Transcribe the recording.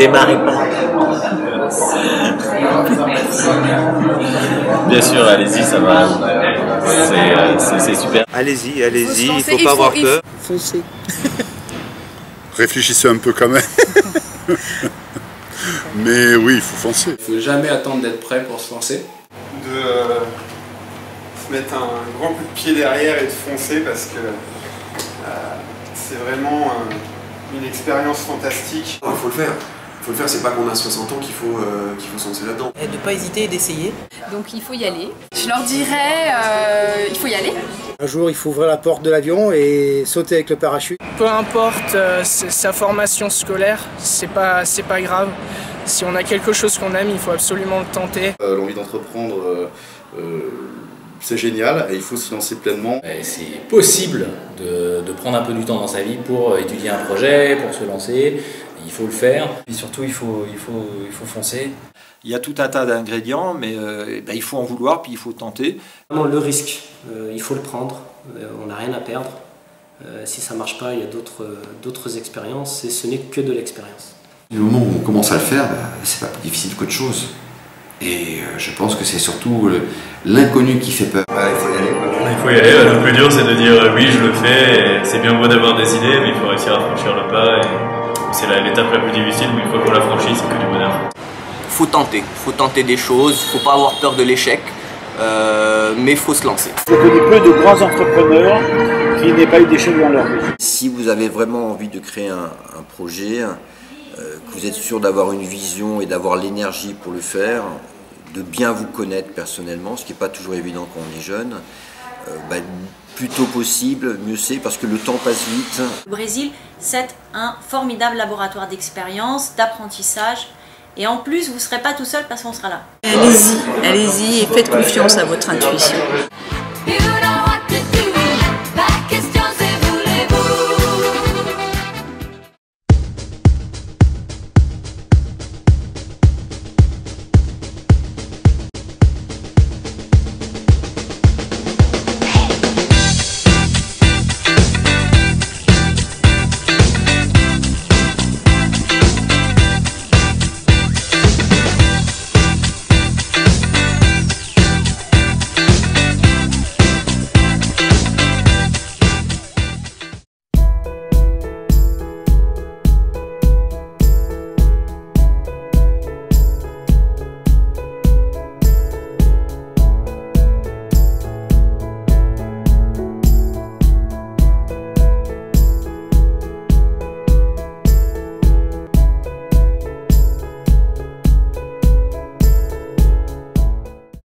démarrez pas. Bien sûr, allez-y, ça va. C'est super. Allez-y, allez-y, il faut pas avoir peur. Foncez. Réfléchissez un peu quand même. Mais oui, il faut foncer. Il ne faut jamais attendre d'être prêt pour se lancer. De se mettre un grand coup de pied derrière et de foncer parce que c'est vraiment une expérience fantastique. Il faut le faire. Il faut le faire, c'est pas qu'on a 60 ans qu'il faut se lancer là-dedans. Et de ne pas hésiter et d'essayer. Donc il faut y aller. Je leur dirais, il faut y aller. Un jour, il faut ouvrir la porte de l'avion et sauter avec le parachute. Peu importe sa formation scolaire, c'est pas grave. Si on a quelque chose qu'on aime, il faut absolument le tenter. L'envie d'entreprendre, c'est génial et il faut se lancer pleinement. C'est possible de prendre un peu du temps dans sa vie pour étudier un projet, pour se lancer. Il faut le faire. Et surtout, il faut foncer. Il y a tout un tas d'ingrédients, mais il faut en vouloir, puis il faut tenter. Le risque, il faut le prendre. On n'a rien à perdre. Si ça ne marche pas, il y a d'autres expériences et ce n'est que de l'expérience. Du moment où on commence à le faire, c'est pas plus difficile qu'autre chose. Et je pense que c'est surtout l'inconnu qui fait peur. Il faut y aller. Il faut y aller. Le plus dur, c'est de dire oui, je le fais. C'est bien beau d'avoir des idées, mais il faut réussir à franchir le pas. C'est l'étape la plus difficile, mais une fois qu'on l'a franchie, c'est que du bonheur. Faut tenter des choses, faut pas avoir peur de l'échec, mais faut se lancer. Je connais peu de grands entrepreneurs qui n'aient pas eu d'échec dans leur vie. Si vous avez vraiment envie de créer un projet, que vous êtes sûr d'avoir une vision et d'avoir l'énergie pour le faire, de bien vous connaître personnellement, ce qui n'est pas toujours évident quand on est jeune, plus tôt possible, mieux c'est, parce que le temps passe vite. Le Brésil, c'est un formidable laboratoire d'expérience, d'apprentissage, et en plus, vous ne serez pas tout seul parce qu'on sera là. Allez-y et faites confiance à votre intuition.